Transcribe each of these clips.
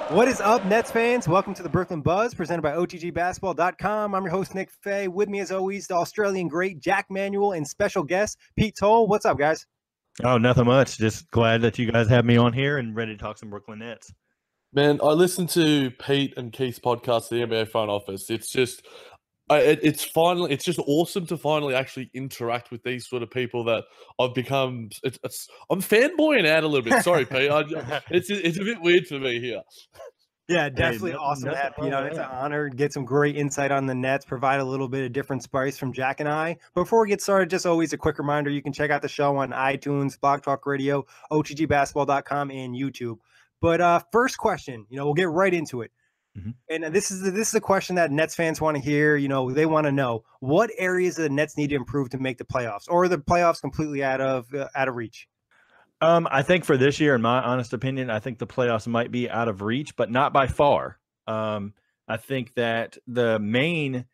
What is up, Nets fans? Welcome to the Brooklyn Buzz, presented by OTGBasketball.com. I'm your host, Nick Fay. With me, as always, the Australian great Jack Manuell and special guest, Pete Toal. What's up, guys? Oh, nothing much. Just glad that you guys have me on here and ready to talk some Brooklyn Nets. Man, I listened to Pete and Keith's podcast, the NBA front office. It's just, it's just awesome to finally actually interact with these sort of people that I've become. I'm fanboying out a little bit. Sorry, Pete. It's a bit weird for me here. Yeah, definitely awesome to have Pete on. It's an honor to get some great insight on the Nets, provide a little bit of different spice from Jack and I. Before we get started, just always a quick reminder, you can check out the show on iTunes, Blog Talk Radio, OTGBasketball.com, and YouTube. But first question, we'll get right into it. Mm-hmm. And this is a question that Nets fans want to hear. They want to know what areas the Nets need to improve to make the playoffs, or are the playoffs completely out of reach? I think for this year, in my honest opinion, I think the playoffs might be out of reach, but not by far. I think that the main,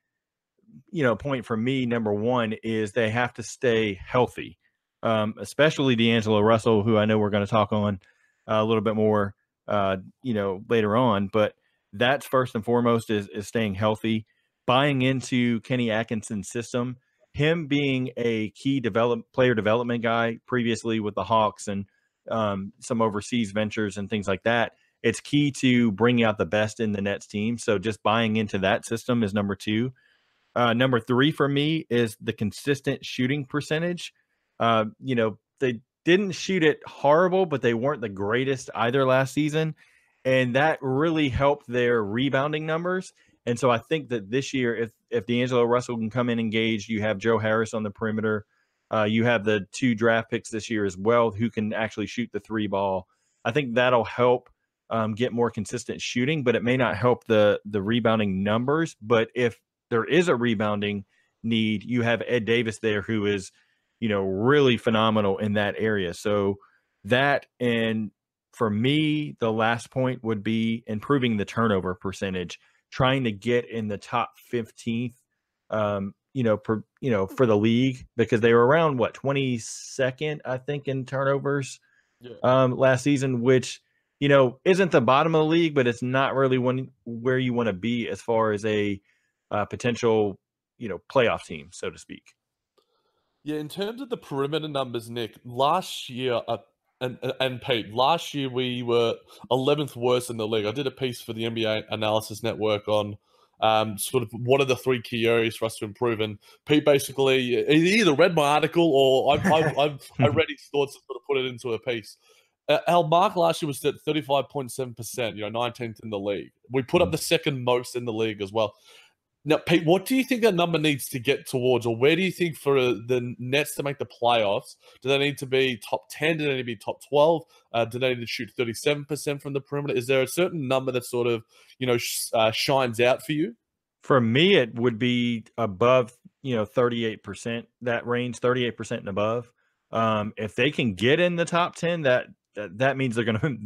point for me, number one, is they have to stay healthy, especially D'Angelo Russell, who I know we're going to talk on a little bit more, later on. But that's first and foremost is staying healthy, buying into Kenny Atkinson's system. Him being a key player development guy previously with the Hawks and some overseas ventures and things like that, it's key to bringing out the best in the Nets team. So just buying into that system is number two. Number three for me is the consistent shooting percentage. They didn't shoot it horrible, but they weren't the greatest either last season. And that really helped their rebounding numbers. And so I think that this year, if D'Angelo Russell can come in engaged, you have Joe Harris on the perimeter. You have the 2 draft picks this year as well who can actually shoot the 3 ball. I think that'll help get more consistent shooting, but it may not help the rebounding numbers. But if there is a rebounding need, you have Ed Davis there who is, really phenomenal in that area. So that, and for me, the last point would be improving the turnover percentage, trying to get in the top 15th, for the league, because they were around 22nd, I think, in turnovers last season, which, isn't the bottom of the league, but it's not really where you want to be as far as a potential, playoff team, so to speak. Yeah, in terms of the perimeter numbers, Nick, last year, and Pete, last year we were 11th worst in the league. I did a piece for the NBA Analysis Network on sort of what are the 3 key areas for us to improve. And Pete basically he either read my article or I read his thoughts and sort of put it into a piece. Our mark last year was at 35.7%, 19th in the league. We put up the second most in the league as well. Now, Pete, what do you think that number needs to get towards, or where do you think for the Nets to make the playoffs? Do they need to be top 10? Do they need to be top 12? Do they need to shoot 37% from the perimeter? Is there a certain number that sort of, shines out for you? For me, it would be above, 38%, that range, 38% and above. If they can get in the top 10, that means they're going to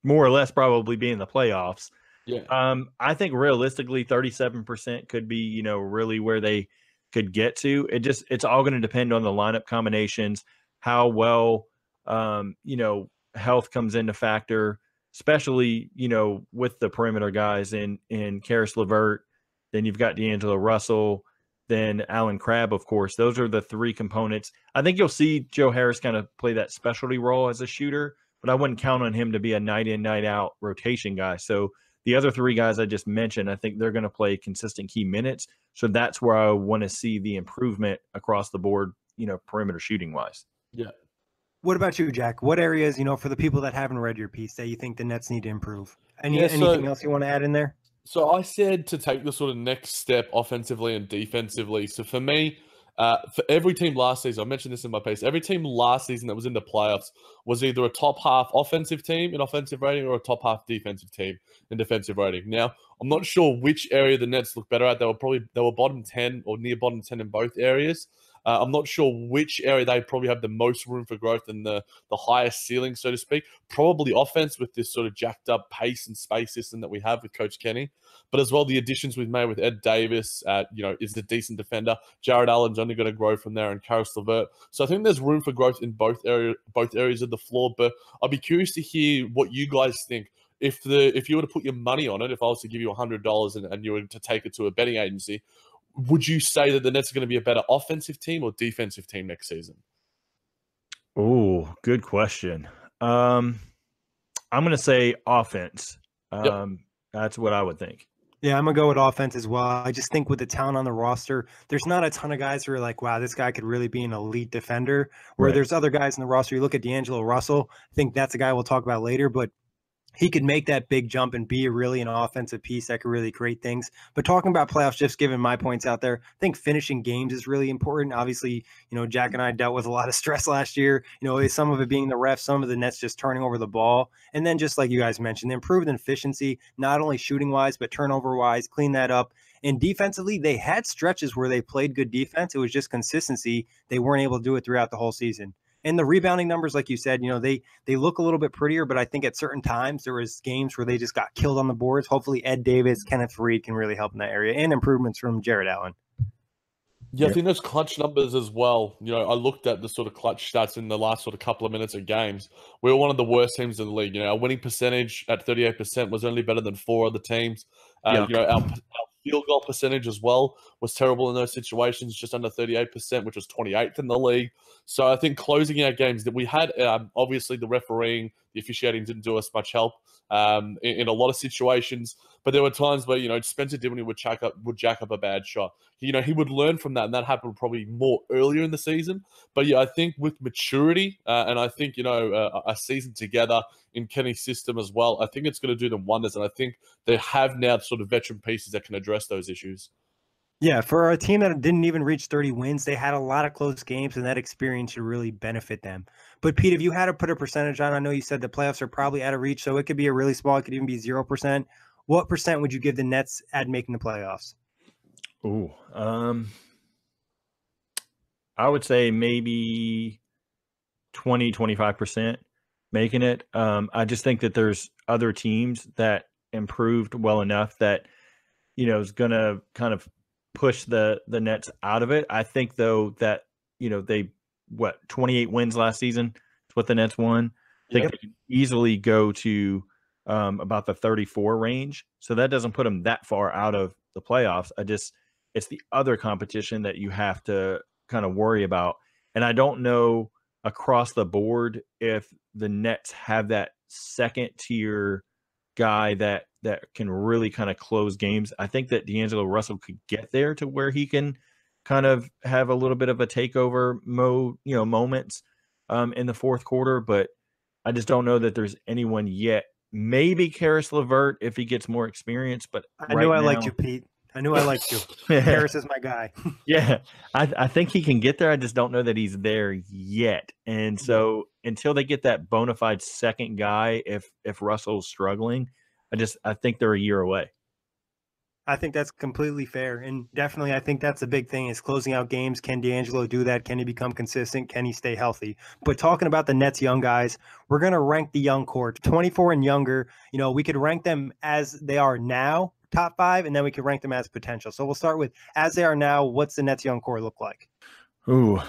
more or less probably be in the playoffs. Yeah. I think realistically 37% could be, really where they could get to. It's all going to depend on the lineup combinations, how well, health comes into factor, especially, with the perimeter guys in Karis LeVert. Then you've got D'Angelo Russell, then Allen Crabbe, of course. Those are the 3 components. I think you'll see Joe Harris kind of play that specialty role as a shooter, but I wouldn't count on him to be a night in, night out rotation guy. So the other 3 guys I just mentioned, I think they're going to play consistent key minutes. So that's where I want to see the improvement across the board, perimeter shooting wise. Yeah. What about you, Jack? What areas, for the people that haven't read your piece, that you think the Nets need to improve? Anything else you want to add in there? So I said to take the sort of next step offensively and defensively. So for me, for every team last season, I mentioned this in my piece, every team last season that was in the playoffs was either a top half offensive team in offensive rating or a top half defensive team in defensive rating. Now, I'm not sure which area the Nets look better at. They were bottom 10 or near bottom 10 in both areas. I'm not sure which area they probably have the most room for growth and the highest ceiling, so to speak. Probably offense with this sort of jacked up pace and space system that we have with Coach Kenny. But as well, the additions we've made with Ed Davis, is a decent defender. Jared Allen's only going to grow from there, and Caris LeVert. So I think there's room for growth in both areas of the floor. But I'd be curious to hear what you guys think. if you were to put your money on it, if I was to give you $100 and you were to take it to a betting agency, would you say that the Nets are going to be a better offensive team or defensive team next season? Oh, good question. I'm going to say offense. Yep. That's what I would think. Yeah, I'm going to go with offense as well. I just think with the talent on the roster, there's not a ton of guys who are like, wow, this guy could really be an elite defender. Where there's other guys in the roster. You look at D'Angelo Russell, I think that's a guy we'll talk about later, but he could make that big jump and be really an offensive piece that could really create things. But talking about playoffs, just giving my points out there, I think finishing games is really important. Obviously, Jack and I dealt with a lot of stress last year, some of it being the refs, some of the Nets just turning over the ball. And then just like you guys mentioned, improved efficiency, not only shooting wise, but turnover wise, clean that up. And defensively, they had stretches where they played good defense. It was just consistency. They weren't able to do it throughout the whole season. And the rebounding numbers, like you said, they look a little bit prettier, but I think at certain times there was games where they just got killed on the boards. Hopefully Ed Davis, Kenneth Reed can really help in that area, and improvements from Jared Allen. Yeah, I think those clutch numbers as well. I looked at the sort of clutch stats in the last sort of couple of minutes of games. We were one of the worst teams in the league. Our winning percentage at 38% was only better than 4 other teams. Our field goal percentage as well was terrible in those situations, just under 38%, which was 28th in the league. So I think closing out games that we had, obviously the refereeing, the officiating didn't do us much help in a lot of situations. But there were times where, Spencer Dinwiddie would jack up a bad shot. He would learn from that, and that happened probably more earlier in the season. But yeah, I think with maturity, and I think, a season together in Kenny's system as well, I think it's going to do them wonders. And I think they have now sort of veteran pieces that can address those issues. Yeah, for a team that didn't even reach 30 wins, they had a lot of close games, and that experience should really benefit them. But, Pete, if you had to put a percentage on, I know you said the playoffs are probably out of reach, so it could be a really small, it could even be 0%. What percent would you give the Nets at making the playoffs? Ooh, I would say maybe 20-25% making it. I just think that there's other teams that improved well enough that, is going to kind of push the Nets out of it. I think, though, that, they 28 wins last season. That's what the Nets won. I think they can easily go to about the 34 range. So that doesn't put them that far out of the playoffs. It's the other competition that you have to kind of worry about. And I don't know across the board if the Nets have that second tier guy that can really kind of close games. I think that D'Angelo Russell could get there to where he can kind of have a little bit of a takeover moments in the fourth quarter, but I just don't know that there's anyone yet. Maybe Karis LeVert if he gets more experience, but I knew I liked you, Pete. I knew I liked you. Karis is my guy. Yeah, I think he can get there. I just don't know that he's there yet. And so until they get that bona fide second guy, if Russell's struggling, I think they're a year away. I think that's completely fair. And definitely, I think that's a big thing is closing out games. Can D'Angelo do that? Can he become consistent? Can he stay healthy? But talking about the Nets young guys, we're going to rank the young core 24 and younger. We could rank them as they are now, top 5, and then we could rank them as potential. So we'll start with as they are now. What's the Nets young core look like? Ooh,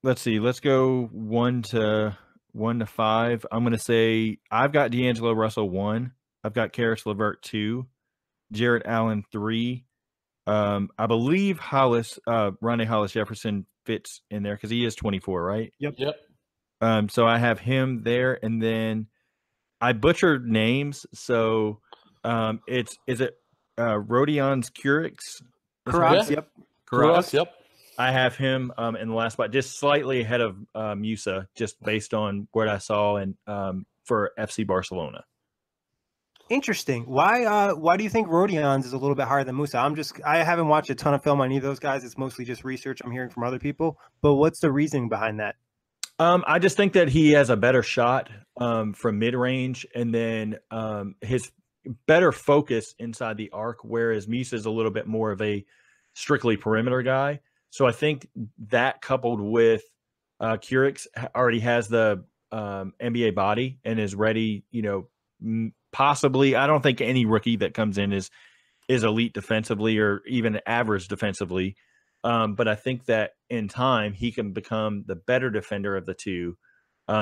let's see. Let's go 1 to 5. I'm going to say I've got D'Angelo Russell 1. I've got Karis LeVert 2. Jared Allen 3. I believe Rondae Hollis Jefferson fits in there because he is 24, right? Yep. So I have him there, and then I butchered names. So is it Rodions Curix? Correct. Yep. Correct. Yep. I have him in the last spot, just slightly ahead of Musa, just based on what I saw and for FC Barcelona. Interesting. Why do you think Rodions is a little bit higher than Musa? I haven't watched a ton of film on either of those guys. It's mostly just research I'm hearing from other people. But what's the reasoning behind that? I just think that he has a better shot from mid-range, and then his better focus inside the arc, whereas Musa is a little bit more of a strictly perimeter guy. So I think that coupled with Curix already has the NBA body and is ready, possibly. I don't think any rookie that comes in is elite defensively or even average defensively. But I think that in time he can become the better defender of the two.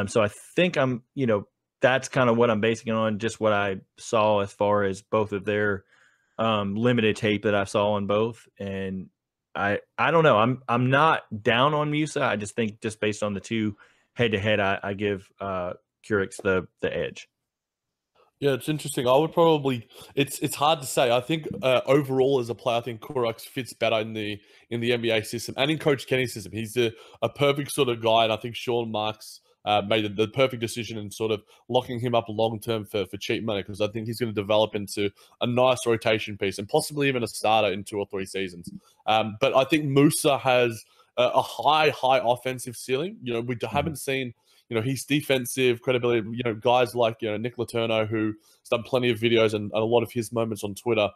So I think I'm, that's kind of what I'm basing it on, just what I saw as far as both of their limited tape that I saw on both. And I don't know. I'm not down on Musa. I just think just based on the two head-to-head, I give Curix the edge. Yeah, it's interesting. I would probably it's hard to say. I think overall as a player, I think Curix fits better in the NBA system and in Coach Kenny's system. He's a perfect sort of guy, and I think Sean Marks made the perfect decision in sort of locking him up long term for cheap money, because I think he's going to develop into a nice rotation piece and possibly even a starter in 2 or 3 seasons. But I think Musa has a high offensive ceiling. You know, we haven't seen, you know, his defensive credibility. You know, guys like, you know, Nick Letourneau, who's done plenty of videos, and a lot of his moments on Twitter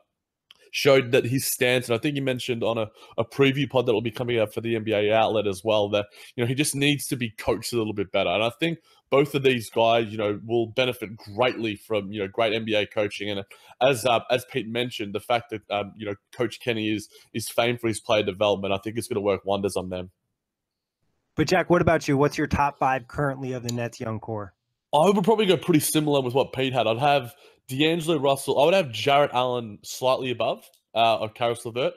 showed that his stance, and I think you mentioned on a preview pod that will be coming out for the NBA outlet as well, that, you know, he just needs to be coached a little bit better. And I think both of these guys, you know, will benefit greatly from, you know, great NBA coaching. And as Pete mentioned, the fact that you know, Coach Kenny is famed for his player development, I think it's going to work wonders on them. But Jack, what about you? What's your top 5 currently of the Nets young core? I would probably go pretty similar with what Pete had. I'd have D'Angelo Russell. I would have Jarrett Allen slightly above of Caris LeVert.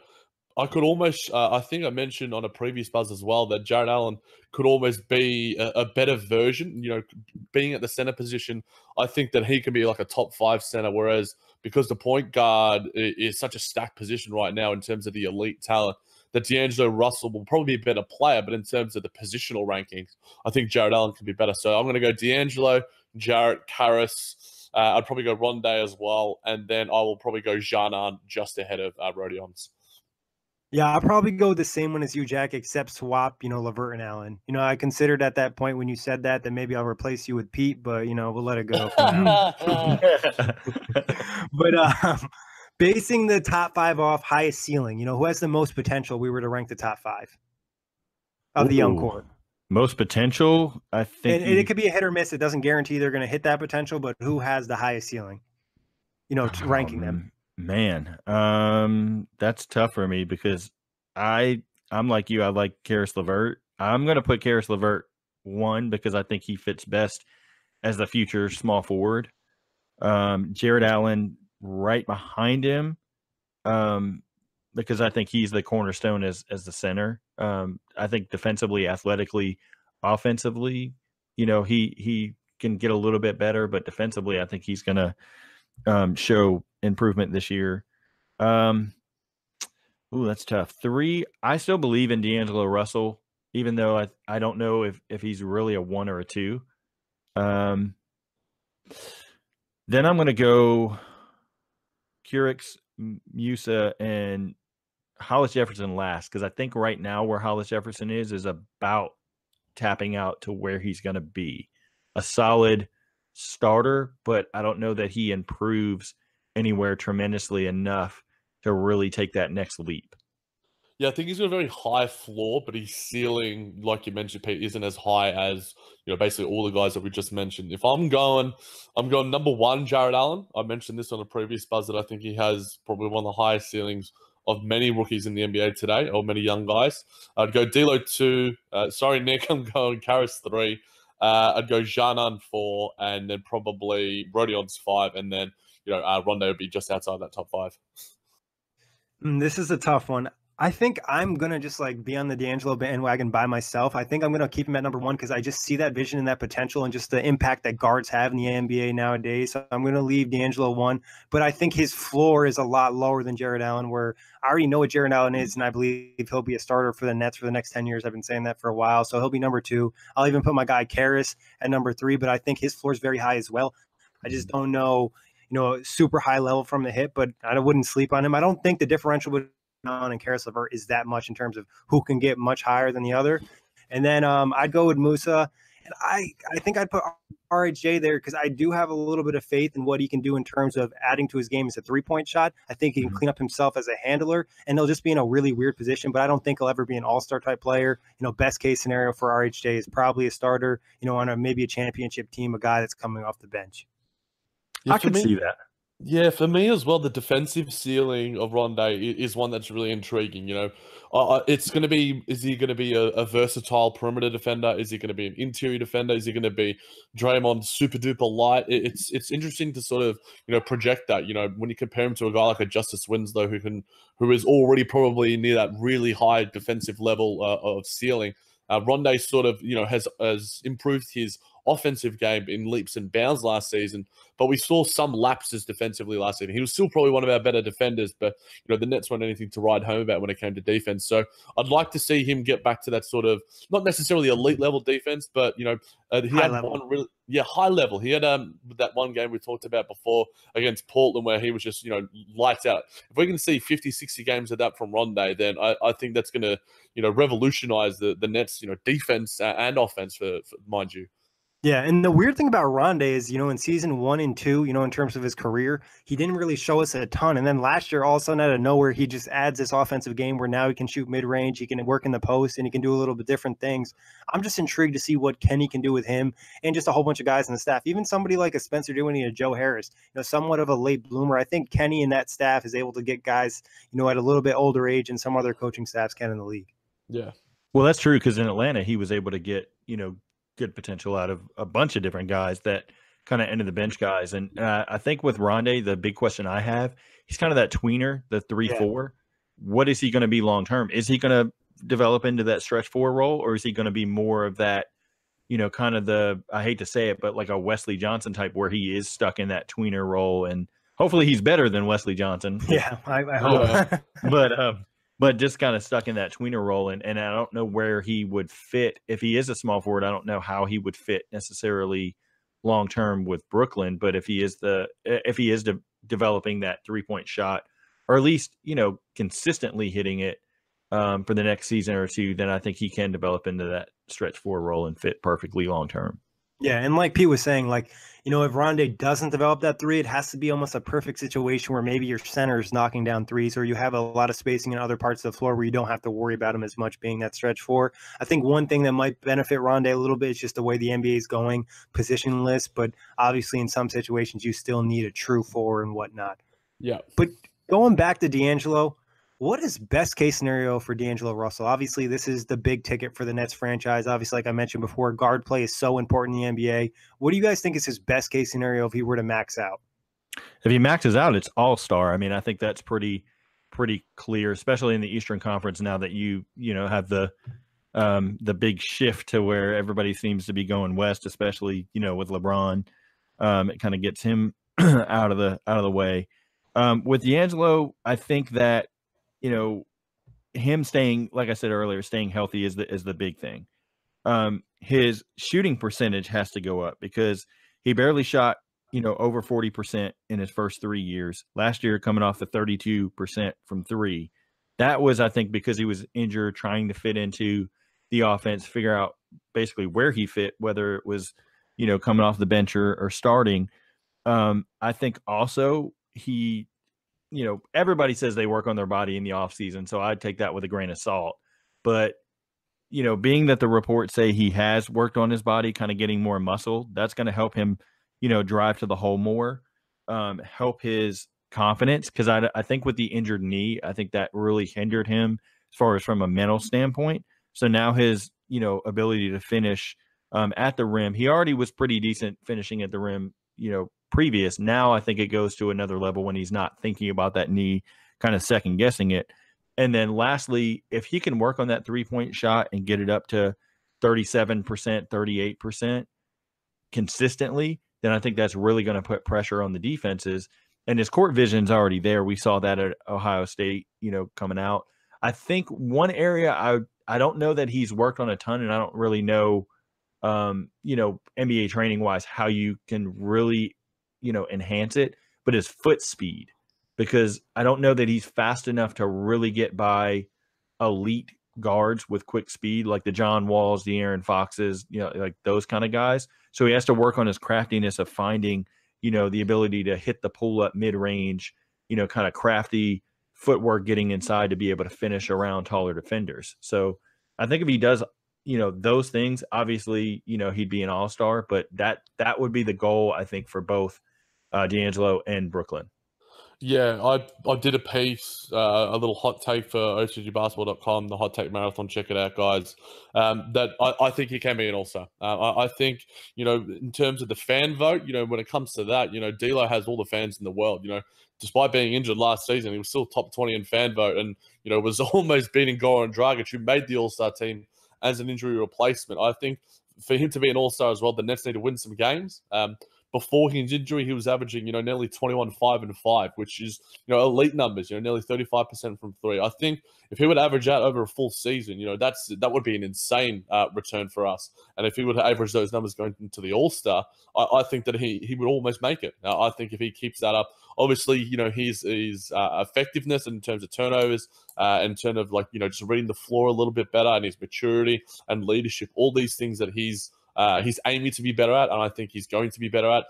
I could almost, I think I mentioned on a previous buzz as well, that Jarrett Allen could almost be a better version. You know, being at the center position, I think that he can be like a top 5 center, whereas because the point guard is such a stacked position right now in terms of the elite talent, that D'Angelo Russell will probably be a better player, but in terms of the positional rankings, I think Jarrett Allen can be better. So I'm going to go D'Angelo, Jarrett, Caris. I'd probably go Rondé as well, and then I will probably go Janan just ahead of Rodions. Yeah, I'll probably go the same one as you, Jack, except swap, you know, LeVert and Allen. You know, I considered at that point when you said that maybe I'll replace you with Pete, but, you know, we'll let it go for now. But basing the top 5 off highest ceiling, you know, who has the most potential, we were to rank the top 5 of the young core. Most potential, I think. And it could be a hit or miss. It doesn't guarantee they're going to hit that potential, but who has the highest ceiling, you know, ranking them? Man, that's tough for me because I'm like you. I like Caris LeVert. I'm going to put Caris LeVert 1 because I think he fits best as the future small forward. Jarrett Allen right behind him, because I think he's the cornerstone as the center. I think defensively, athletically, offensively, you know, he can get a little bit better, but defensively, I think he's going to show improvement this year. That's tough. 3, I still believe in D'Angelo Russell, even though I don't know if he's really a 1 or a 2. Then I'm going to go Curix, Musa, and Hollis Jefferson last, because I think right now where Hollis Jefferson is about tapping out to where he's going to be. A solid starter, but I don't know that he improves anywhere tremendously enough to really take that next leap. Yeah, I think he's got a very high floor, but his ceiling, like you mentioned, Pete, isn't as high as, you know, basically all the guys that we just mentioned. If I'm going number 1, Jarrett Allen. I mentioned this on a previous buzz that I think he has probably one of the highest ceilings of many rookies in the NBA today, or many young guys. I'd go D'Lo 2. Sorry, Nick, I'm going Caris 3. I'd go Janan 4, and then probably Rodions 5, and then, you know, Rondé would be just outside that top 5. This is a tough one. I think I'm going to just like be on the D'Angelo bandwagon by myself. I think I'm going to keep him at number 1 because I just see that vision and that potential and just the impact that guards have in the NBA nowadays. So I'm going to leave D'Angelo 1, but I think his floor is a lot lower than Jarrett Allen, where I already know what Jarrett Allen is, and I believe he'll be a starter for the Nets for the next 10 years. I've been saying that for a while. So he'll be number 2. I'll even put my guy Caris at number 3, but I think his floor is very high as well. I just don't know, you know, super high level from the hip, but I wouldn't sleep on him. I don't think the differential between Allen and Caris LeVert is that much in terms of who can get much higher than the other. And then I'd go with Musa, and I think I'd put RHJ there because I do have a little bit of faith in what he can do in terms of adding to his game as a 3-point shot. I think he can clean up himself as a handler, and he'll just be in a really weird position, but I don't think he'll ever be an all-star type player. You know, best case scenario for RHJ is probably a starter, you know, on maybe a championship team, a guy that's coming off the bench. I can see that. Yeah, for me as well, the defensive ceiling of Rondé is one that's really intriguing. It's going to be, is he going to be a versatile perimeter defender? Is he going to be an interior defender? Is he going to be Draymond super duper light? It's interesting to sort of, project that, when you compare him to a guy like a Justice Winslow who is already probably near that really high defensive level of ceiling. Rondé sort of, has improved his offensive game in leaps and bounds last season, but we saw some lapses defensively last season. He was still probably one of our better defenders, but the Nets weren't anything to write home about when it came to defense. So I'd like to see him get back to that sort of, not necessarily elite level defense, but he High had level. one really, high level. He had that one game we talked about before against Portland where he was just lights out. If we can see 50, 60 games of that from Rondé, then I think that's going to revolutionize the Nets defense and offense for mind you. Yeah, and the weird thing about Rondé is, in season 1 and 2, in terms of his career, he didn't really show us a ton. And then last year, all of a sudden, out of nowhere, he just adds this offensive game where now he can shoot mid-range, he can work in the post, and he can do a little bit different things. I'm just intrigued to see what Kenny can do with him and just a whole bunch of guys on the staff. Even somebody like a Spencer Dinwiddie and a Joe Harris, somewhat of a late bloomer. I think Kenny and that staff is able to get guys, at a little bit older age and some other coaching staffs can in the league. Yeah. Well, that's true because in Atlanta, he was able to get, good potential out of a bunch of different guys that kind of ended the bench guys. And I think with Rondé, the big question I have, he's kind of that tweener, the 3-4. What is he going to be long term? Is he going to develop into that stretch 4 role, or is he going to be more of that, kind of the, I hate to say it, but like a Wesley Johnson type where he is stuck in that tweener role, and hopefully he's better than Wesley Johnson. Yeah, I hope. But just kind of stuck in that tweener role, and I don't know where he would fit. If he is a small forward, I don't know how he would fit necessarily long term with Brooklyn. But if he is developing that 3-point shot, or at least consistently hitting it for the next season or two, then I think he can develop into that stretch 4 role and fit perfectly long term. Yeah, and like Pete was saying, if Rondé doesn't develop that 3, it has to be almost a perfect situation where maybe your center is knocking down threes, or you have a lot of spacing in other parts of the floor where you don't have to worry about him as much being that stretch 4. I think one thing that might benefit Rondé a little bit is just the way the NBA is going, positionless, but obviously in some situations you still need a true 4 and whatnot. Yeah. But going back to D'Angelo, what is best case scenario for D'Angelo Russell? Obviously, this is the big ticket for the Nets franchise. Obviously, like I mentioned before, guard play is so important in the NBA. What do you guys think is his best case scenario if he were to max out? If he maxes out, it's all-star. I mean, I think that's pretty clear, especially in the Eastern Conference now that you have the big shift to where everybody seems to be going west, especially with LeBron. It kind of gets him out of the way. With D'Angelo, I think that him staying, like I said earlier, staying healthy is the big thing. His shooting percentage has to go up because he barely shot, over 40% in his first 3 years. Last year, coming off the 32% from 3. That was, I think, because he was injured, trying to fit into the offense, figure out basically where he fit, whether it was, coming off the bench or starting. I think also he, everybody says they work on their body in the off season, so I'd take that with a grain of salt. But, being that the reports say he has worked on his body, kind of getting more muscle, that's going to help him, drive to the hole more, help his confidence. Because I think with the injured knee, I think that really hindered him as far as from a mental standpoint. So now his, ability to finish at the rim, he already was pretty decent finishing at the rim, previous. Now I think it goes to another level when he's not thinking about that knee, kind of second guessing it. And then lastly, if he can work on that 3-point shot and get it up to 37%, 38% consistently, then I think that's really going to put pressure on the defenses. And his court vision's already there. We saw that at Ohio State, coming out. I think one area I don't know that he's worked on a ton, and I don't really know, NBA training wise, how you can really, enhance it, but his foot speed, because I don't know that he's fast enough to really get by elite guards with quick speed, like the John Walls, the Aaron Foxes, like those kind of guys. So he has to work on his craftiness of finding, the ability to hit the pull up mid range, kind of crafty footwork getting inside to be able to finish around taller defenders. So I think if he does, those things, obviously, he'd be an all-star, but that would be the goal, I think, for both D'Angelo, and Brooklyn. Yeah, I did a piece, a little hot take for OCGbasketball.com, the hot take marathon. Check it out, guys. That I think he can be an all-star. I think, in terms of the fan vote, when it comes to that, D'Lo has all the fans in the world. Despite being injured last season, he was still top 20 in fan vote, and was almost beating Goran Dragic, who made the all-star team as an injury replacement. I think for him to be an all-star as well, the Nets need to win some games. Before his injury, he was averaging, nearly 21, 5, and 5, which is, elite numbers, nearly 35% from three. I think if he would average out over a full season, that would be an insane return for us. And if he would average those numbers going into the All-Star, I think that he would almost make it. I think if he keeps that up, obviously, his effectiveness in terms of turnovers, in terms of just reading the floor a little bit better, and his maturity and leadership, all these things that he's aiming to be better at, and I think he's going to be better at.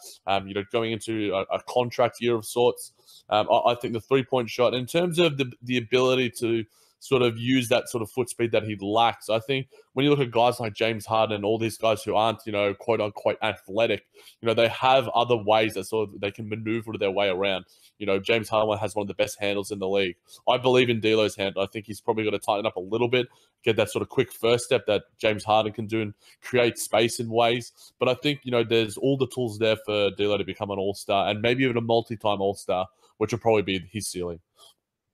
Going into a contract year of sorts. I think the 3-point shot, in terms of the ability to sort of use that sort of foot speed that he lacks, I think when you look at guys like James Harden and all these guys who aren't, quote unquote athletic, they have other ways that sort of they can maneuver their way around. James Harden has one of the best handles in the league. I believe in D'Lo's hand. I think he's probably got to tighten up a little bit, get that sort of quick first step that James Harden can do and create space in ways. But I think, there's all the tools there for D'Lo to become an all-star, and maybe even a multi-time all-star, which will probably be his ceiling.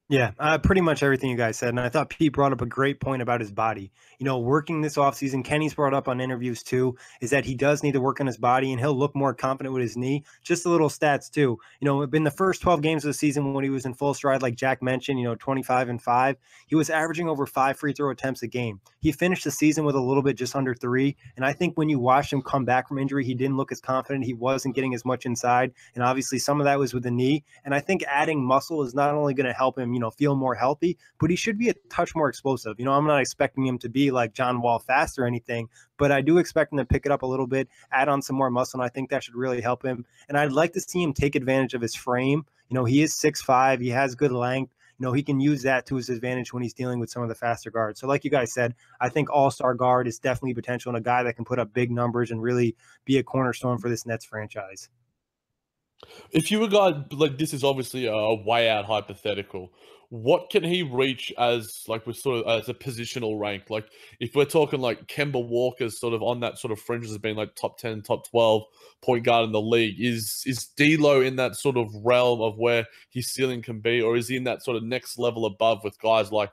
Yeah, pretty much everything you guys said. And I thought Pete brought up a great point about his body. Working this offseason, Kenny's brought up on interviews too, is that he does need to work on his body and he'll look more confident with his knee. Just a little stats too. In the first 12 games of the season when he was in full stride, like Jack mentioned, 25 and 5, he was averaging over 5 free throw attempts a game. He finished the season with a little bit just under 3. And I think when you watched him come back from injury, he didn't look as confident. He wasn't getting as much inside. And obviously some of that was with the knee. And I think adding muscle is not only going to help him, feel more healthy, but he should be a touch more explosive. I'm not expecting him to be like John Wall fast or anything, but I do expect him to pick it up a little bit, add on some more muscle, and I think that should really help him. And I'd like to see him take advantage of his frame. He is 6'5", he has good length. He can use that to his advantage when he's dealing with some of the faster guards. So like you guys said, I think all-star guard is definitely potential and a guy that can put up big numbers and really be a cornerstone for this Nets franchise. If you were guys, this is obviously a way out hypothetical, what can he reach as with sort of as a positional rank? If we're talking Kemba Walker's sort of on that sort of fringes of being top 10, top 12 point guard in the league, is D'Lo in that sort of realm of where his ceiling can be, or is he in that sort of next level above with guys like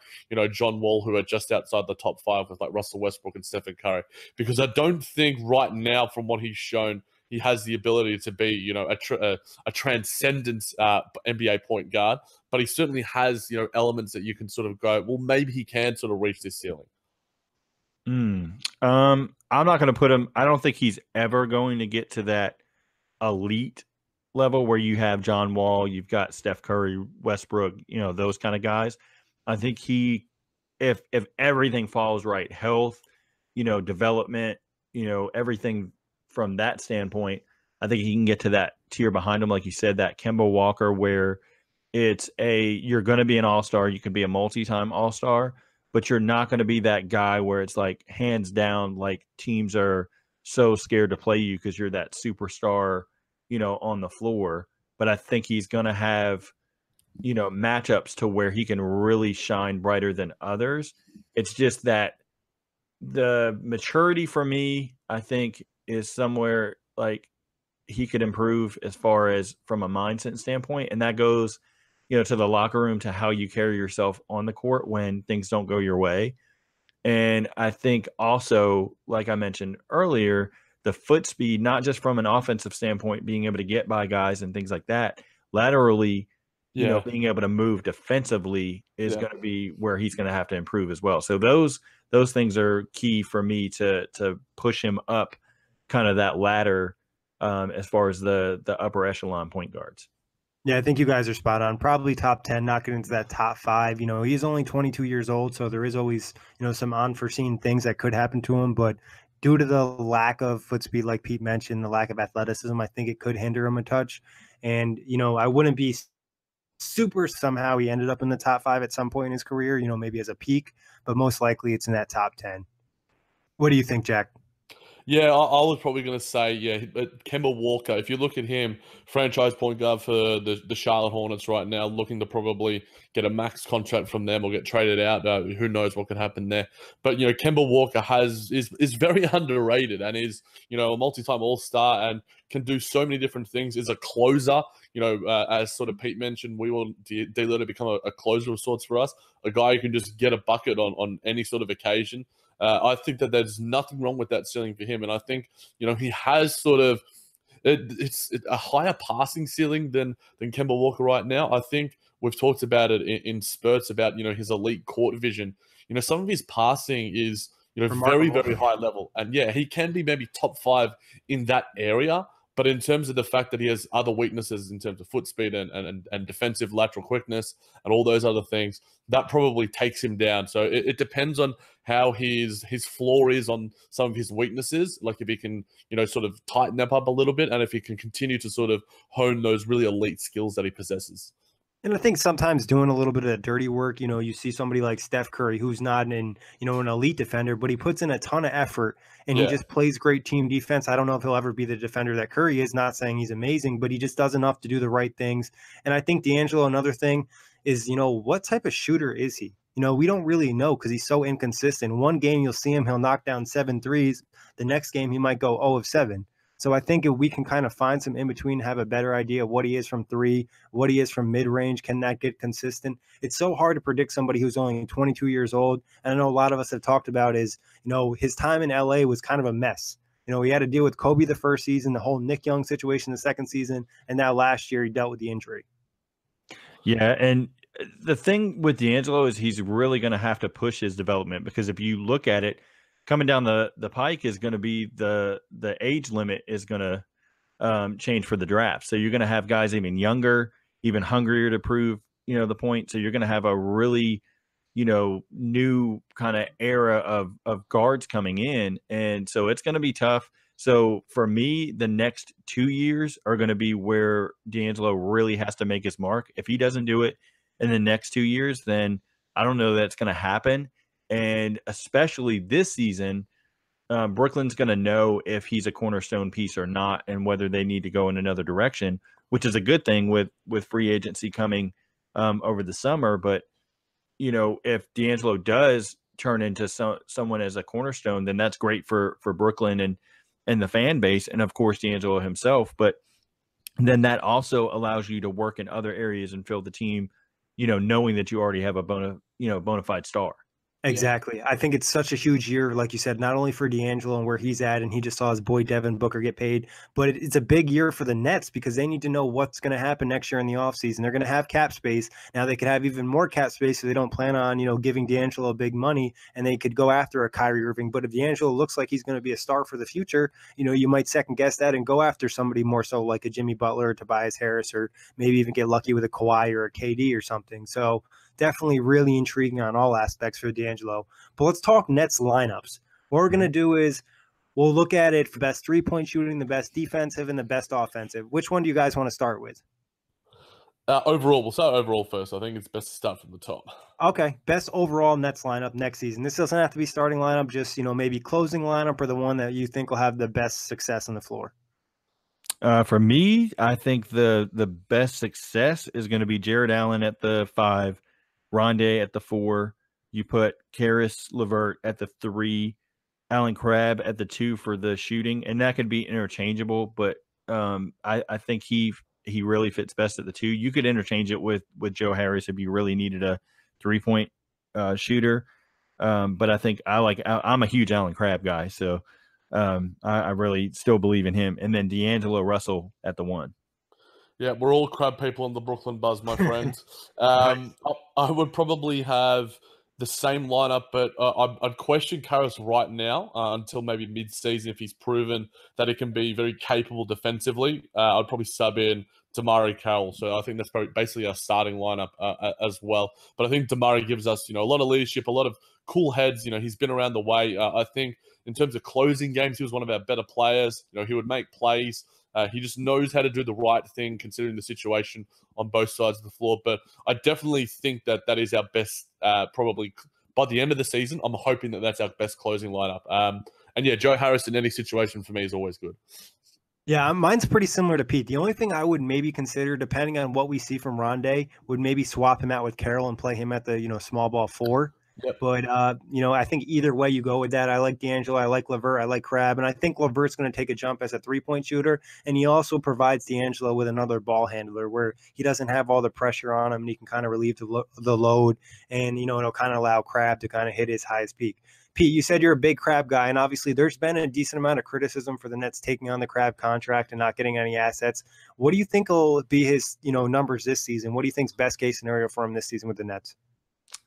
John Wall, who are just outside the top 5 with Russell Westbrook and Stephen Curry? Because I don't think right now, from what he's shown, he has the ability to be, a transcendent NBA point guard, but he certainly has, elements that you can sort of go, well, maybe he can sort of reach this ceiling. I'm not going to put him. I don't think he's ever going to get to that elite level where you have John Wall, you've got Steph Curry, Westbrook, those kind of guys. I think if everything falls right, health, development, everything from that standpoint, I think he can get to that tier behind him, like you said, that Kemba Walker, where you're going to be an all-star, you can be a multi-time all-star, but you're not going to be that guy where it's hands down, teams are so scared to play you because you're that superstar, on the floor. But I think he's going to have, matchups to where he can really shine brighter than others. It's just that the maturity for me, I think, is somewhere he could improve as far as from a mindset standpoint. And that goes, to the locker room, to how you carry yourself on the court when things don't go your way. And I think also, like I mentioned earlier, the foot speed, not just from an offensive standpoint, being able to get by guys and things like that, laterally, being able to move defensively is going to be where he's going to have to improve as well. So those things are key for me to push him up kind of that ladder as far as the upper echelon point guards. Yeah, I think you guys are spot on. Probably top 10, not getting into that top 5. He's only 22 years old, so there is always, some unforeseen things that could happen to him. But due to the lack of foot speed, like Pete mentioned, the lack of athleticism, I think it could hinder him a touch. And, I wouldn't be super somehow he ended up in the top 5 at some point in his career, maybe as a peak, but most likely it's in that top 10. What do you think, Jack? Yeah, I was probably going to say, yeah, but Kemba Walker, if you look at him, franchise point guard for the Charlotte Hornets right now, looking to probably get a max contract from them or get traded out. Who knows what could happen there. But, Kemba Walker is very underrated and is, a multi-time All-Star and can do so many different things. Is a closer, as sort of Pete mentioned, we will to become a closer of sorts for us, a guy who can just get a bucket on any sort of occasion. I think that there's nothing wrong with that ceiling for him. And I think, he has sort of it's a higher passing ceiling than Kemba Walker right now. I think we've talked about it in spurts about, his elite court vision. Some of his passing is, very, very high level. And yeah, he can be maybe top 5 in that area. But in terms of the fact that he has other weaknesses in terms of foot speed and defensive lateral quickness and all those other things, that probably takes him down. So it depends on how his floor is on some of his weaknesses. Like if he can, sort of tighten them up a little bit, and if he can continue to sort of hone those really elite skills that he possesses. And I think sometimes doing a little bit of dirty work, you see somebody like Steph Curry, who's not an elite defender, but he puts in a ton of effort and he just plays great team defense. I don't know if he'll ever be the defender that Curry is, not saying he's amazing, but he just does enough to do the right things. And I think D'Angelo, another thing is, what type of shooter is he? We don't really know because he's so inconsistent. One game you'll see him, he'll knock down 7 threes. The next game he might go 0 of 7. So I think if we can kind of find some in between, have a better idea of what he is from 3, what he is from mid-range, can that get consistent? It's so hard to predict somebody who's only 22 years old. And I know a lot of us have talked about is, his time in LA was kind of a mess. He had to deal with Kobe the first season, the whole Nick Young situation the second season, and now last year he dealt with the injury. Yeah, and the thing with D'Angelo is he's really going to have to push his development, because if you look at it, coming down the pike is going to be the age limit is going to change for the draft. So you're going to have guys even younger, even hungrier to prove, the point. So you're going to have a really, new kind of era of guards coming in. And so it's going to be tough. So for me, the next 2 years are going to be where D'Angelo really has to make his mark. If he doesn't do it in the next 2 years, then I don't know that's going to happen. And especially this season, Brooklyn's going to know if he's a cornerstone piece or not, and whether they need to go in another direction, which is a good thing with free agency coming over the summer. But, if D'Angelo does turn into someone as a cornerstone, then that's great for Brooklyn and the fan base, and of course D'Angelo himself. But then that also allows you to work in other areas and fill the team, knowing that you already have a bona fide star. Exactly. I think it's such a huge year, like you said, not only for D'Angelo and where he's at, and he just saw his boy Devin Booker get paid, but it's a big year for the Nets because they need to know what's going to happen next year in the offseason. They're going to have cap space. Now they could have even more cap space if they don't plan on, giving D'Angelo big money, and they could go after a Kyrie Irving. But if D'Angelo looks like he's going to be a star for the future, you might second guess that and go after somebody more so like a Jimmy Butler or Tobias Harris, or maybe even get lucky with a Kawhi or a KD or something. So definitely really intriguing on all aspects for D'Angelo. But let's talk Nets lineups. What we're going to do is we'll look at it for best three-point shooting, the best defensive, and the best offensive. Which one do you guys want to start with? Overall, we'll start overall first. I think it's best to start from the top. Okay, best overall Nets lineup next season. This doesn't have to be starting lineup, just, maybe closing lineup, or the one that you think will have the best success on the floor. For me, I think the best success is going to be Jared Allen at the 5, Rondé at the 4. You put Karis LeVert at the 3, Allen Crabbe at the 2 for the shooting, and that could be interchangeable. But I think he really fits best at the 2. You could interchange it with Joe Harris if you really needed a 3-point shooter. But I think I'm a huge Allen Crabbe guy, so I really still believe in him. And then D'Angelo Russell at the 1. Yeah, we're all crab people on the Brooklyn Buzz, my friends. I would probably have the same lineup, but I'd question Karras right now until maybe mid-season if he's proven that he can be very capable defensively. I'd probably sub in Damari Carroll. So I think that's probably basically our starting lineup as well. But I think Damari gives us, a lot of leadership, a lot of cool heads. He's been around the way. I think in terms of closing games, he was one of our better players. He would make plays. He just knows how to do the right thing considering the situation on both sides of the floor. But I definitely think that is our best, probably by the end of the season. I'm hoping that that's our best closing lineup. And And yeah, Joe Harris in any situation for me is always good. Yeah, mine's pretty similar to Pete. The only thing I would maybe consider, depending on what we see from Rondé, would maybe swap him out with Carroll and play him at the, small ball 4. Yep. But, I think either way you go with that. I like D'Angelo, I like LeVert, I like Crabbe, and I think LeVert's going to take a jump as a three-point shooter, and he also provides D'Angelo with another ball handler where he doesn't have all the pressure on him, and he can kind of relieve the load, and, it'll kind of allow Crabbe to kind of hit his highest peak. Pete, you said you're a big Crabbe guy, and obviously there's been a decent amount of criticism for the Nets taking on the Crabbe contract and not getting any assets. What do you think will be his, numbers this season? What do you think's best case scenario for him this season with the Nets?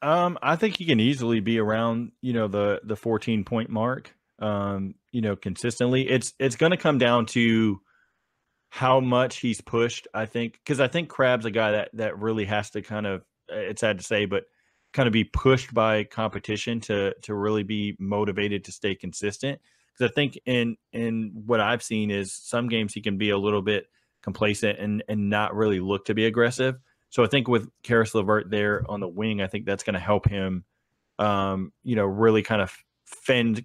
I think he can easily be around, the 14-point mark, consistently. It's going to come down to how much he's pushed, I think, because I think Crabbe's a guy that really has to kind of, it's sad to say, but kind of be pushed by competition to really be motivated to stay consistent. Because I think in what I've seen is some games he can be a little bit complacent and not really look to be aggressive. So I think with Caris LeVert there on the wing, I think that's going to help him, really kind of fend,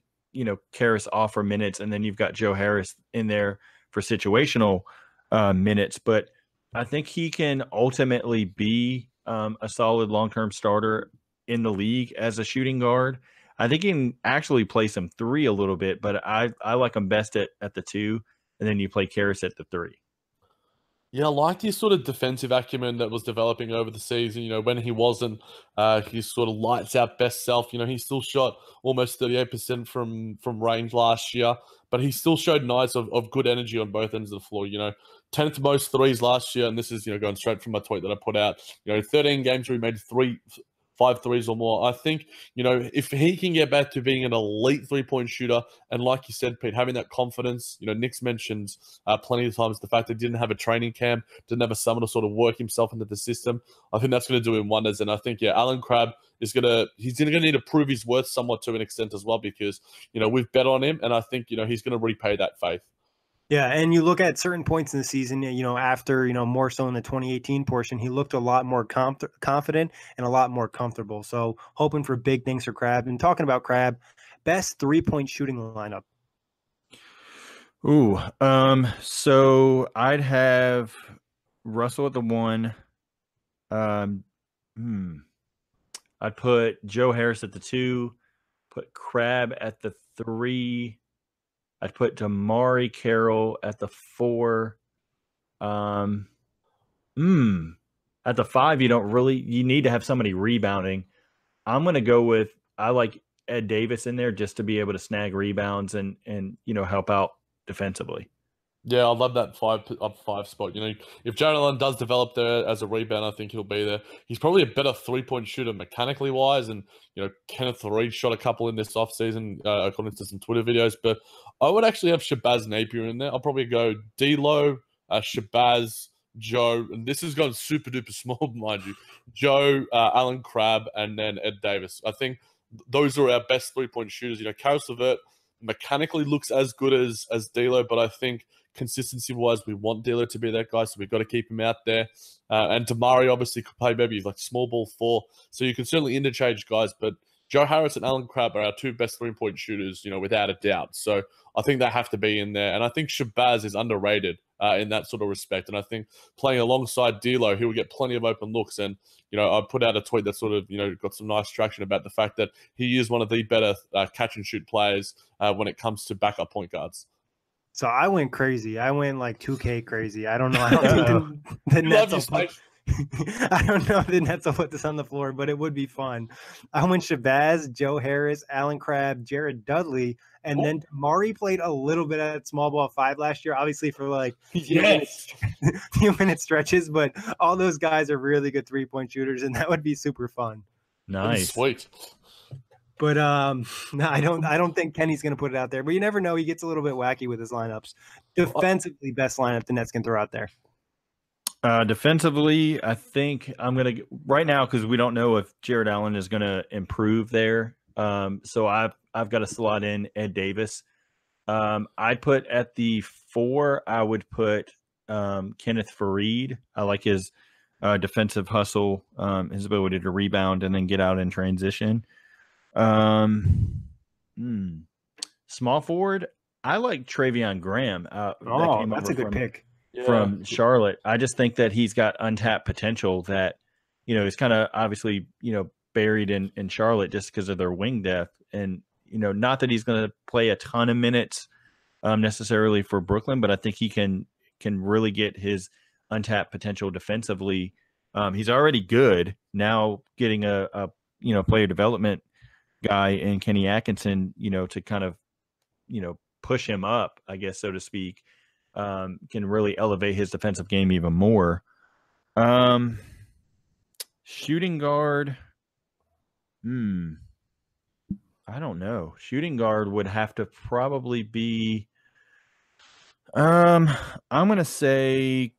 Caris off for minutes. And then you've got Joe Harris in there for situational minutes. But I think he can ultimately be a solid long-term starter in the league as a shooting guard. I think he can actually play some 3 a little bit, but I like him best at the 2, and then you play Caris at the 3. Yeah, I liked his sort of defensive acumen that was developing over the season. When he wasn't his sort of lights out best self, he still shot almost 38% from range last year, but he still showed nights of good energy on both ends of the floor. 10th most threes last year, and this is, going straight from my tweet that I put out. 13 games where he made 5 threes or more. I think, if he can get back to being an elite three-point shooter, and like you said, Pete, having that confidence, Nick's mentioned plenty of times the fact that he didn't have a training camp, didn't have a summer to sort of work himself into the system. I think that's going to do him wonders. And I think, Alan Crabbe he's going to need to prove his worth somewhat to an extent as well, because, we've bet on him, and I think, he's going to repay that faith. Yeah, and you look at certain points in the season, after, more so in the 2018 portion, he looked a lot more confident and a lot more comfortable. So hoping for big things for Crabbe. And talking about Crabbe, best three-point shooting lineup. Ooh, so I'd have Russell at the 1. I'd put Joe Harris at the 2, put Crabbe at the 3. I'd put Damari Carroll at the 4. At the 5, you need to have somebody rebounding. I'm going to go with, I like Ed Davis in there just to be able to snag rebounds and help out defensively. Yeah, I love that 5 spot. If Jared Allen does develop there as a rebound, I think he'll be there. He's probably a better three-point shooter mechanically wise, and Kenneth Reed shot a couple in this offseason, according to some Twitter videos. But I would actually have Shabazz Napier in there. I'll probably go D'Lo, Shabazz, Joe, and this has gone super duper small, mind you. Joe, Alan Crabbe, and then Ed Davis. I think those are our best three-point shooters. Caris LeVert mechanically looks as good as D'Lo, but I think consistency-wise, we want D'Lo to be that guy, so we've got to keep him out there. And Damari obviously could play maybe like small ball 4, so you can certainly interchange guys, but Joe Harris and Alan Crabbe are our 2 best three-point shooters, without a doubt. So I think they have to be in there. And I think Shabazz is underrated in that sort of respect. And I think playing alongside D'Lo, he will get plenty of open looks. And, I put out a tweet that sort of, got some nice traction about the fact that he is one of the better catch-and-shoot players when it comes to backup point guards. So I went crazy. I went like 2K crazy. I don't know. I don't think the Nets will put, I don't know if the Nets will put this on the floor, but it would be fun. I went Shabazz, Joe Harris, Alan Crabbe, Jared Dudley, and then Mari played a little bit at small ball 5 last year, obviously for like few minute stretches, but all those guys are really good three-point shooters, and that would be super fun. Nice. Sweet. But no, I don't think Kenny's going to put it out there. But you never know. He gets a little bit wacky with his lineups. Defensively, best lineup the Nets can throw out there. Defensively, I think I'm going to right now, because we don't know if Jared Allen is going to improve there. So I've got to slot in Ed Davis. I'd put at the 4, I would put Kenneth Faried. I like his defensive hustle, his ability to rebound and then get out in transition. Small forward, I like Travion Graham. Oh, that's a good pick. From Charlotte. I just think that he's got untapped potential that, is kind of obviously, buried in Charlotte just because of their wing depth. And, not that he's going to play a ton of minutes necessarily for Brooklyn, but I think he can really get his untapped potential defensively. He's already good. Now getting a player development guy in Kenny Atkinson, to kind of, push him up, I guess, so to speak, can really elevate his defensive game even more. Shooting guard. I don't know. Shooting guard would have to probably be. I'm going to say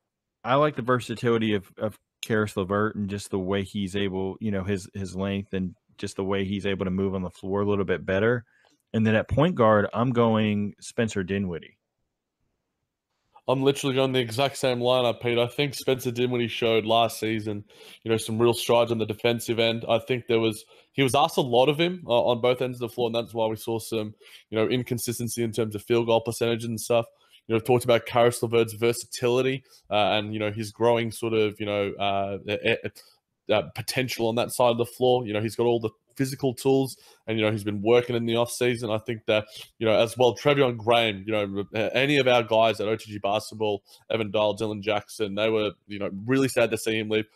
I like the versatility of Caris LeVert and just the way he's able, his length and just the way he's able to move on the floor a little bit better. And then at point guard, I'm going Spencer Dinwiddie. I'm literally going the exact same lineup, Pete. I think Spencer Dinwiddie showed last season, some real strides on the defensive end. I think he was asked a lot of him on both ends of the floor, and that's why we saw some, inconsistency in terms of field goal percentage and stuff. I've talked about Caris LeVert's versatility and, his growing sort of, potential on that side of the floor. He's got all the physical tools and, he's been working in the offseason. I think that, as well, Travion Graham, any of our guys at OTG Basketball, Evan Dial, Dylan Jackson, they were, really sad to see him leave.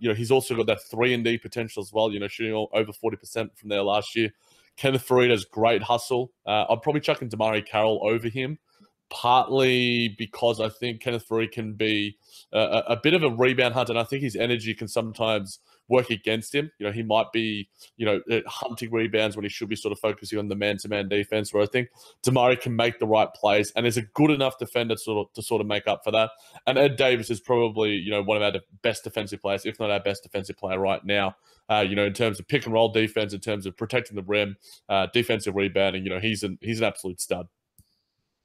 He's also got that 3-and-D potential as well, shooting over 40% from there last year. Kenneth Faried has great hustle. I'm probably chucking DeMarre Carroll over him, partly because I think Kenneth Faried can be a bit of a rebound hunter, and I think his energy can sometimes work against him. He might be, hunting rebounds when he should be sort of focusing on the man-to-man defense, where I think DeMarre can make the right plays and is a good enough defender to sort of make up for that. And Ed Davis is probably, one of our best defensive players, if not our best defensive player right now, in terms of pick and roll defense, in terms of protecting the rim, defensive rebounding. He's an absolute stud.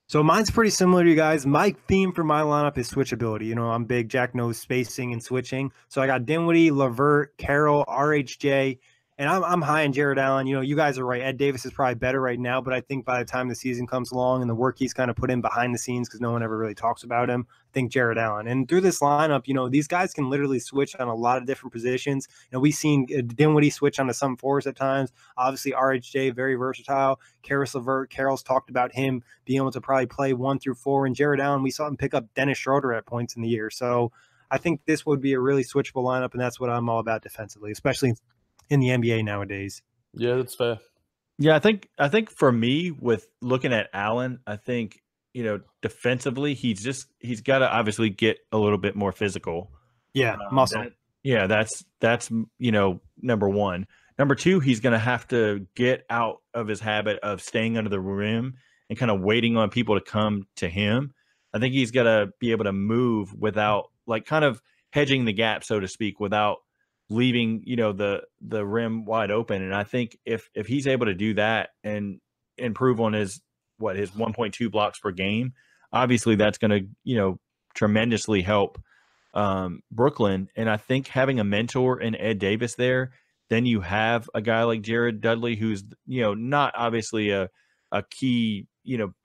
So mine's pretty similar to you guys. My theme for my lineup is switchability. I'm big Jack knows spacing and switching. So I got Dinwiddie, LeVert, Carroll, RHJ, and I'm high on Jared Allen. You guys are right. Ed Davis is probably better right now, but I think by the time the season comes along and the work he's kind of put in behind the scenes, because no one ever really talks about him, I think Jared Allen. And through this lineup, these guys can literally switch on a lot of different positions. We've seen Dinwiddie switch onto some fours at times. Obviously, RHJ, very versatile. Caris LeVert, Carroll's talked about him being able to probably play 1 through 4. And Jared Allen, we saw him pick up Dennis Schroeder at points in the year. So I think this would be a really switchable lineup, and that's what I'm all about defensively, especially in the NBA nowadays. Yeah, that's fair. Yeah, I think for me, with looking at Allen, I think, defensively, he's got to obviously get a little bit more physical. Yeah, muscle. That's number one. Number two, he's going to have to get out of his habit of staying under the rim and kind of waiting on people to come to him. I think he's got to be able to move without, like, kind of hedging the gap, so to speak, without leaving, the rim wide open. And I think if he's able to do that and improve on his 1.2 blocks per game, obviously that's going to, tremendously help Brooklyn. And I think having a mentor in Ed Davis there, then you have a guy like Jared Dudley, who's, not obviously a key,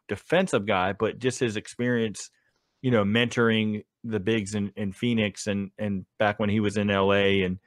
defensive guy, but just his experience, mentoring the bigs in Phoenix and back when he was in LA and,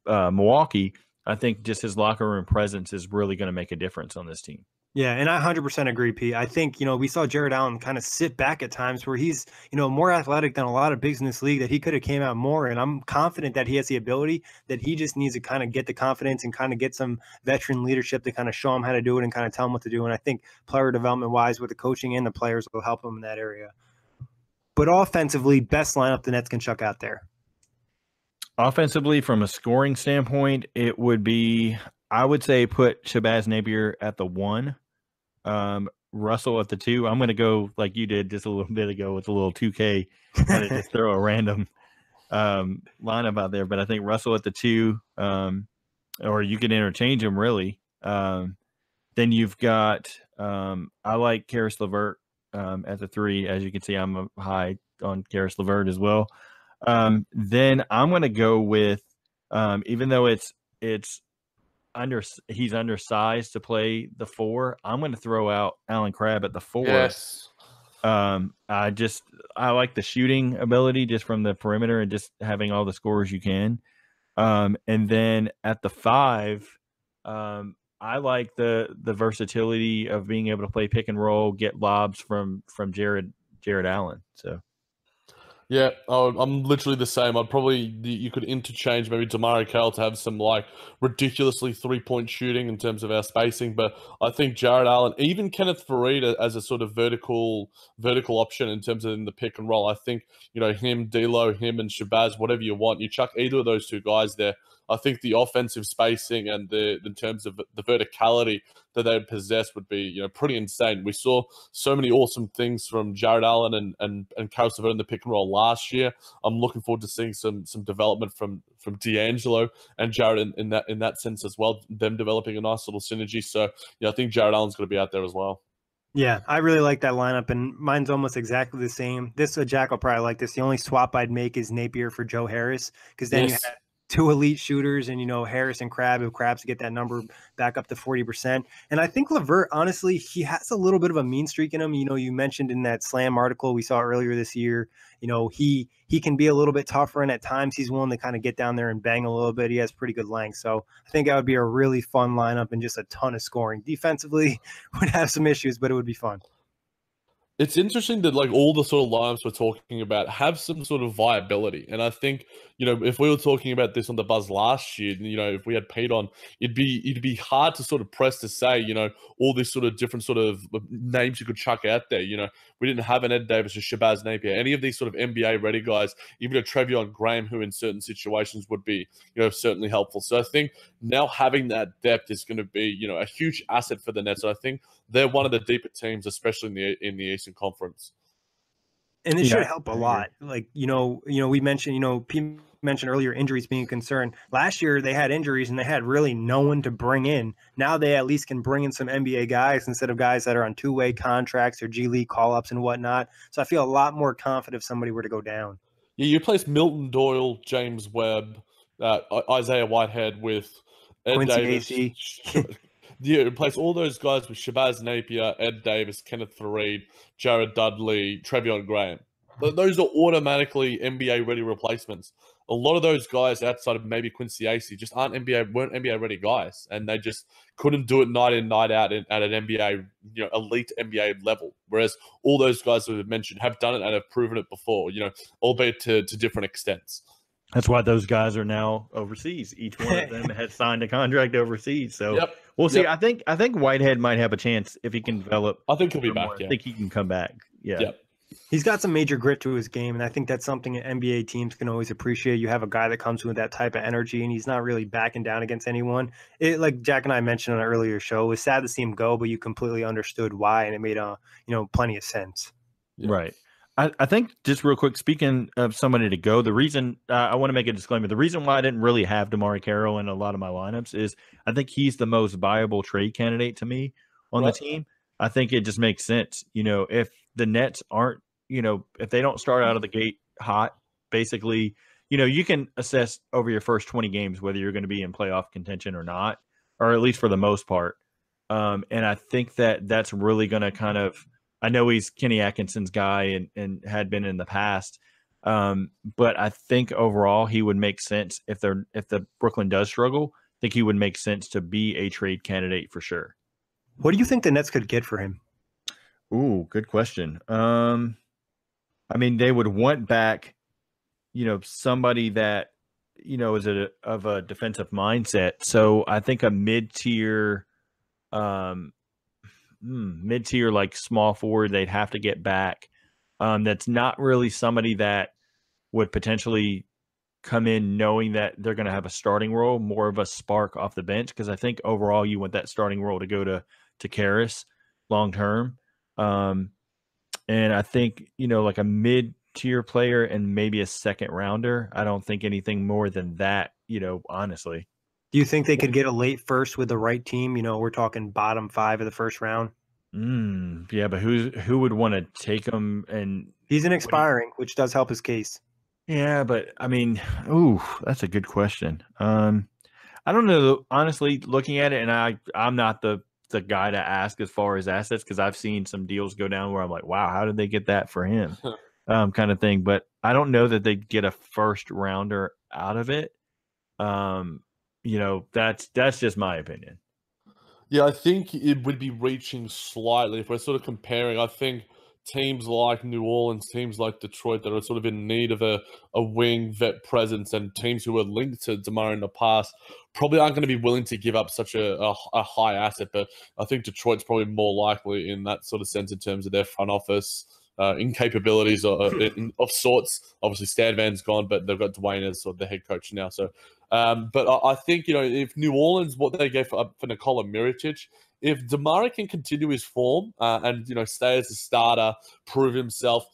Milwaukee. I think just his locker room presence is really going to make a difference on this team. Yeah, and I 100% agree, Pete. I think, we saw Jared Allen kind of sit back at times where he's, more athletic than a lot of bigs in this league, that he could have came out more. And I'm confident that he has the ability, that he just needs to kind of get the confidence and kind of get some veteran leadership to kind of show him how to do it and kind of tell him what to do. And I think player development wise with the coaching and the players will help him in that area. But offensively, best lineup the Nets can chuck out there. Offensively, from a scoring standpoint, it would be, I would say, put Shabazz Napier at the 1, Russell at the 2. I'm going to go like you did just a little bit ago with a little 2K, kind of just throw a random lineup out there. But I think Russell at the 2, or you can interchange them really. Then you've got, I like Caris LeVert at the 3. As you can see, I'm high on Caris LeVert as well. Then I'm going to go with, even though it's he's undersized to play the 4. I'm going to throw out Alan Crabb at the 4. Yes. I like the shooting ability just from the perimeter and just having all the scores you can. And then at the 5, I like the versatility of being able to play pick and roll, get lobs from Jared Allen. So. Yeah, I'm literally the same. You could interchange maybe DeMario Carroll to have some like ridiculously 3-point shooting in terms of our spacing, but I think Jared Allen, even Kenneth Faried as a sort of vertical option in terms of in the pick and roll. I think him, D'Lo, him, and Shabazz, whatever you want, you chuck either of those two guys there. I think the offensive spacing and in terms of the verticality that they possess would be pretty insane. We saw so many awesome things from Jared Allen and Carroll in the pick and roll last year. I'm looking forward to seeing some development from D'Angelo and Jared in that sense as well. Them developing a nice little synergy. So I think Jared Allen's going to be out there as well. Yeah, I really like that lineup, and mine's almost exactly the same. Jack will probably like this. The only swap I'd make is Napier for Joe Harris, because then you have 2 elite shooters, and Harris and Crabb, if Crabb's get that number back up to 40%. And I think LeVert, honestly, he has a little bit of a mean streak in him. You mentioned in that Slam article we saw earlier this year, he can be a little bit tougher, and at times he's willing to kind of get down there and bang a little bit. He has pretty good length. So I think that would be a really fun lineup and just a ton of scoring. Defensively would have some issues, but it would be fun. It's interesting that like all the sort of lineups we're talking about have some sort of viability. And I think, if we were talking about this on the Buzz last year, if we had Pete on, it'd be hard to sort of press to say, all these sort of different sort of names you could chuck out there. We didn't have an Ed Davis or Shabazz Napier, any of these sort of NBA ready guys, even a Trevion Graham, who in certain situations would be, certainly helpful. So I think now having that depth is going to be, a huge asset for the Nets. And I think they're one of the deeper teams, especially in the Eastern Conference. And it should help a lot. Like, we mentioned, Pete mentioned earlier injuries being a concern. Last year they had injuries and they had really no one to bring in. Now they at least can bring in some NBA guys instead of guys that are on 2-way contracts or G League call-ups and whatnot. So I feel a lot more confident if somebody were to go down. Yeah, you replace Milton Doyle, James Webb, Isaiah Whitehead with Ed Quincy Davis. Yeah, replace all those guys with Shabazz Napier, Ed Davis, Kenneth Faried, Jared Dudley, Trevion Graham. Those are automatically NBA-ready replacements. A lot of those guys outside of maybe Quincy Acey just weren't NBA-ready guys, and they just couldn't do it night in, night out at an NBA, elite NBA level. Whereas all those guys that we've mentioned have done it and have proven it before, albeit to different extents. That's why those guys are now overseas. Each one of them has signed a contract overseas. So we'll see. I think Whitehead might have a chance if he can develop. I think he'll be back. I think he can come back. Yeah. He's got some major grit to his game, and I think that's something NBA teams can always appreciate. You have a guy that comes with that type of energy, and he's not really backing down against anyone. Like Jack and I mentioned on an earlier show, it was sad to see him go, but you completely understood why, and it made plenty of sense. Yeah. Right. I think just real quick, speaking of somebody to go, the reason I want to make a disclaimer, the reason why I didn't really have DeMario Carroll in a lot of my lineups is I think he's the most viable trade candidate to me on the team. I think it just makes sense. If the Nets aren't, if they don't start out of the gate hot, basically, you can assess over your first 20 games whether you're going to be in playoff contention or not, or at least for the most part. And I think that's really going to kind of, I know he's Kenny Atkinson's guy and had been in the past, but I think overall he would make sense if the Brooklyn does struggle. I think he would make sense to be a trade candidate for sure. What do you think the Nets could get for him? Ooh, good question. I mean, they would want back, somebody that is of a defensive mindset. So I think a mid-tier like small forward they'd have to get back. That's not really somebody that would potentially come in knowing that they're going to have a starting role, more of a spark off the bench. Because I think overall you want that starting role to go to Karras long term. And I think, like a mid-tier player and maybe a second rounder. I don't think anything more than that, honestly. Do you think they could get a late first with the right team? We're talking bottom 5 of the first round. Yeah, but who would want to take him? And he's an expiring, which does help his case. Yeah, but I mean, that's a good question. I don't know. Honestly, looking at it, and I'm not the guy to ask as far as assets because I've seen some deals go down where I'm like, wow, how did they get that for him? Kind of thing. But I don't know that they'd get a first rounder out of it. That's just my opinion. Yeah, I think it would be reaching slightly if we're sort of comparing. I think teams like New Orleans, teams like Detroit that are sort of in need of a wing vet presence, and teams who are linked to DeMar in the past probably aren't going to be willing to give up such a high asset. But I think Detroit's probably more likely in that sort of sense in terms of their front office incapabilities of sorts. Obviously, Stan Van's gone, but they've got Dwayne as sort of the head coach now. So, but I think, if New Orleans, what they gave for Nikola Mirotic, if DeMar can continue his form and stay as a starter, prove himself,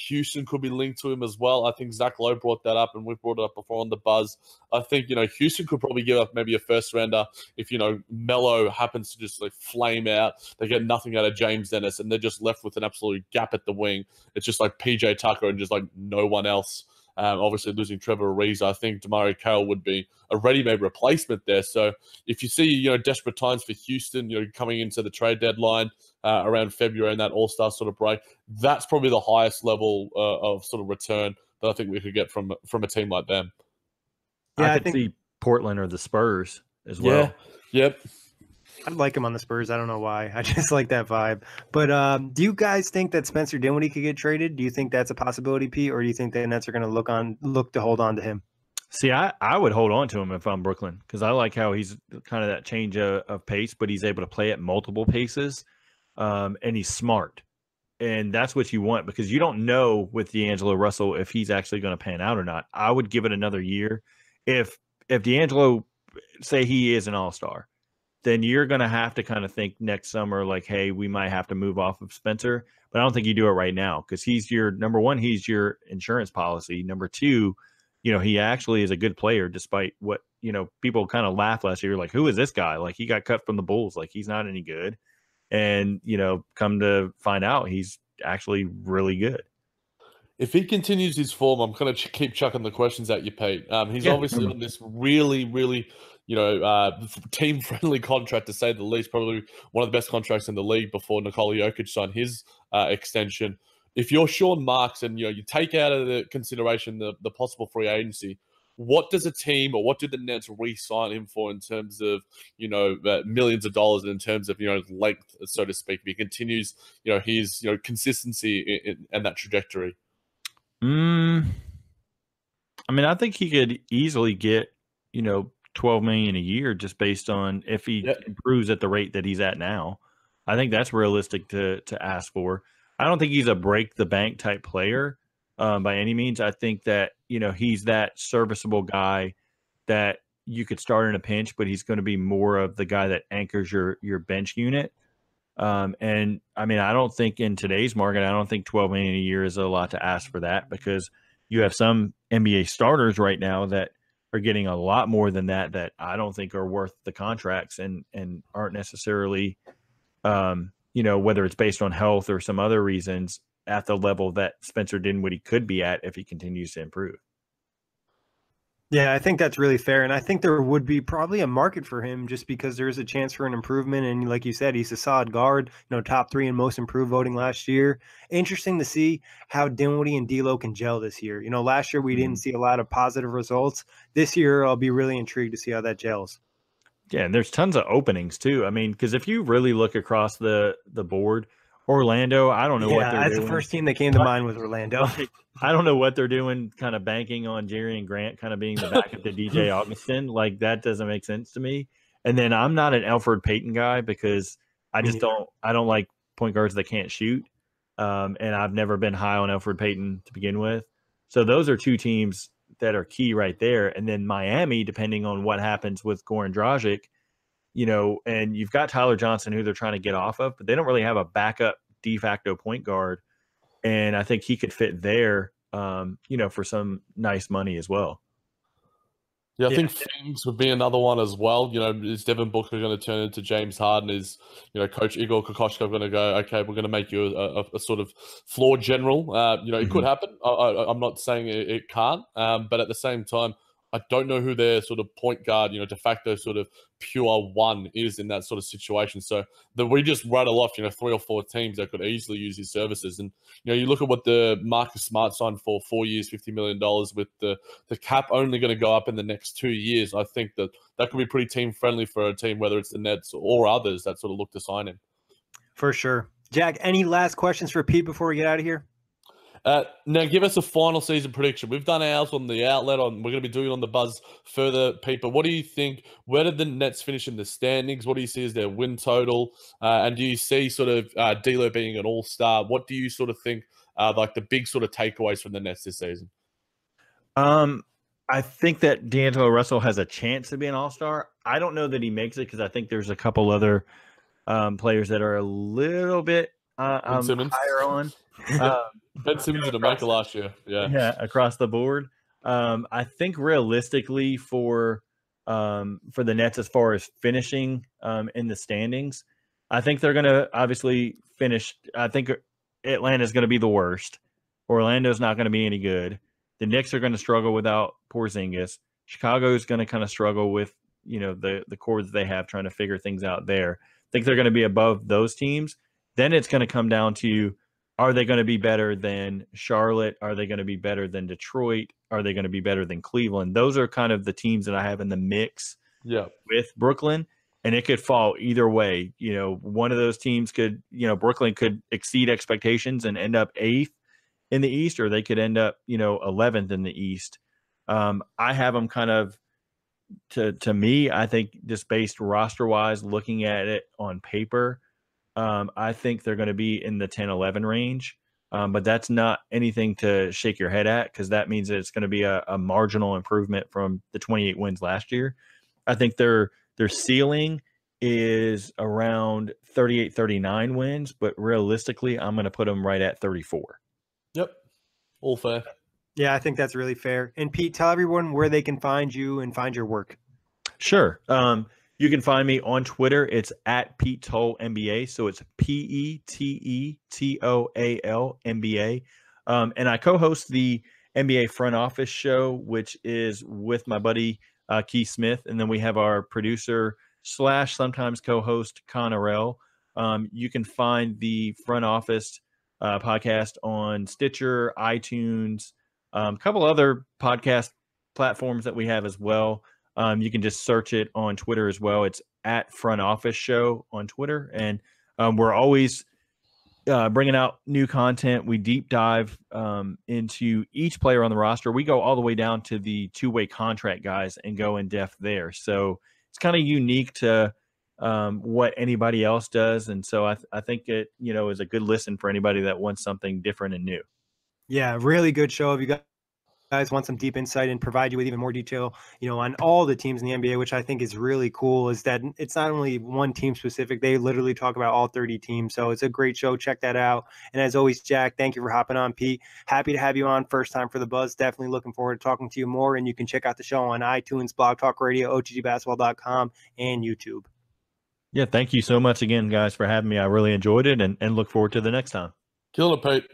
Houston could be linked to him as well. I think Zach Lowe brought that up, and we've brought it up before on the Buzz. I think Houston could probably give up maybe a first rounder if Melo happens to just like flame out. They get nothing out of James Ennis, and they're just left with an absolute gap at the wing. It's just like PJ Tucker and just like no one else. Obviously, losing Trevor Ariza, I think DeMario Carroll would be a ready-made replacement there. So if you see, desperate times for Houston, coming into the trade deadline around February and that All-Star sort of break, that's probably the highest level of sort of return that I think we could get from a team like them. Yeah, I could see Portland or the Spurs as well. Yeah. Yep. I'd like him on the Spurs. I don't know why. I just like that vibe. But do you guys think that Spencer Dinwiddie could get traded? Do you think that's a possibility, Pete, or do you think the Nets are going to look to hold on to him? See, I would hold on to him if I'm Brooklyn because I like how he's kind of that change of pace, but he's able to play at multiple paces, and he's smart. And that's what you want because you don't know with D'Angelo Russell if he's actually going to pan out or not. I would give it another year. If D'Angelo, say he is an all-star, then you're going to have to kind of think next summer, like, hey, we might have to move off of Spencer. But I don't think you do it right now because he's your number one. He's your insurance policy. Number two, he actually is a good player despite what, people kind of laugh last year. Like, who is this guy? Like, he got cut from the Bulls. Like, he's not any good. And, come to find out he's actually really good. If he continues his form, I'm going to keep chucking the questions at you, Pete. He's obviously on this really, really, team-friendly contract, to say the least. Probably one of the best contracts in the league before Nikola Jokic signed his extension. If you're Sean Marks and you take out of the consideration the possible free agency, what does a team or what do the Nets re-sign him for in terms of millions of dollars and in terms of length, so to speak? If he continues his consistency and that trajectory. I mean, I think he could easily get, $12 million a year just based on if he improves at the rate that he's at now. I think that's realistic to ask for. I don't think he's a break the bank type player by any means. I think that, he's that serviceable guy that you could start in a pinch, but he's going to be more of the guy that anchors your bench unit. And I mean, I don't think in today's market, I don't think $12 million a year is a lot to ask for that because you have some NBA starters right now that are getting a lot more than that I don't think are worth the contracts and aren't necessarily, whether it's based on health or some other reasons at the level that Spencer Dinwiddie could be at if he continues to improve. Yeah, I think that's really fair. And I think there would be probably a market for him just because there is a chance for an improvement. And like you said, he's a solid guard, top 3 in most improved voting last year. Interesting to see how Dinwiddie and D'Lo can gel this year. Last year we didn't see a lot of positive results. This year I'll be really intrigued to see how that gels. Yeah, and there's tons of openings too. I mean, because if you really look across the board, Orlando, I don't know what they're doing. That's the first team that came to mind was Orlando. I don't know what they're doing, kind of banking on Jerry and Grant kind of being the backup to DJ Augustin. Like, that doesn't make sense to me. And then I'm not an Elfrid Payton guy because I just don't like point guards that can't shoot. And I've never been high on Elfrid Payton to begin with. So those are two teams that are key right there. And then Miami, depending on what happens with Goran Dragic, and you've got Tyler Johnson, who they're trying to get off of, but they don't really have a backup de facto point guard. And I think he could fit there, for some nice money as well. Yeah, I think Phoenix would be another one as well. Is Devin Booker going to turn into James Harden? Is, Coach Igor Kokoschkov going to go, okay, we're going to make you a sort of floor general? It could happen. I'm not saying it can't. But at the same time, I don't know who their sort of point guard, de facto sort of pure one is in that sort of situation. So we just rattle off, 3 or 4 teams that could easily use his services. And, you look at what the Marcus Smart signed for 4 years, $50 million, with the cap only going to go up in the next 2 years. I think that could be pretty team friendly for a team, whether it's the Nets or others that sort of look to sign him. For sure. Jack, any last questions for Pete before we get out of here? Now, give us a final season prediction. We've done ours on the outlet. We're going to be doing it on the Buzz further, Pete. But what do you think? Where did the Nets finish in the standings? What do you see as their win total? And do you see sort of D'Lo being an all-star? What do you sort of think like the big sort of takeaways from the Nets this season? I think that D'Angelo Russell has a chance to be an all-star. I don't know that he makes it because I think there's a couple other players that are a little bit higher on. Ben Simmons did a maker last year. Yeah, across the board. I think realistically for the Nets as far as finishing in the standings, I think they're going to obviously finish. I think Atlanta's going to be the worst. Orlando's not going to be any good. The Knicks are going to struggle without Porzingis. Chicago is going to kind of struggle with the core that they have, trying to figure things out there. I think they're going to be above those teams. Then it's going to come down to, are they going to be better than Charlotte? Are they going to be better than Detroit? Are they going to be better than Cleveland? Those are kind of the teams that I have in the mix with Brooklyn, and it could fall either way. One of those teams could, Brooklyn could exceed expectations and end up 8th in the East, or they could end up, 11th in the East. I have them kind of, to me, I think just based roster-wise, looking at it on paper, I think they're going to be in the 10-11 range, but that's not anything to shake your head at, because that means that it's going to be a marginal improvement from the 28 wins last year. I think their ceiling is around 38, 39 wins, but realistically, I'm going to put them right at 34. Yep, all fair. Yeah, I think that's really fair. And Pete, tell everyone where they can find you and find your work. Sure. You can find me on Twitter. It's at Pete Toal NBA. So it's PETETOAL NBA. And I co-host the NBA Front Office Show, which is with my buddy Keith Smith. And then we have our producer / sometimes co-host Carroll. You can find the Front Office podcast on Stitcher, iTunes, a couple other podcast platforms that we have as well. You can just search it on Twitter as well. It's at Front Office Show on Twitter. And we're always bringing out new content. We deep dive into each player on the roster. We go all the way down to the two-way contract guys and go in depth there. So it's kind of unique to what anybody else does. And so I think it, is a good listen for anybody that wants something different and new. Yeah, really good show. If you guys want some deep insight and provide you with even more detail, on all the teams in the NBA, which I think is really cool, is that it's not only one team specific. They literally talk about all 30 teams. So it's a great show. Check that out. And as always, Jack, thank you for hopping on. Pete, happy to have you on first time for the Buzz. Definitely looking forward to talking to you more. And you can check out the show on iTunes, Blog Talk Radio, OTGBasketball.com, and YouTube. Yeah, thank you so much again, guys, for having me. I really enjoyed it and look forward to the next time. Killing it, Pete.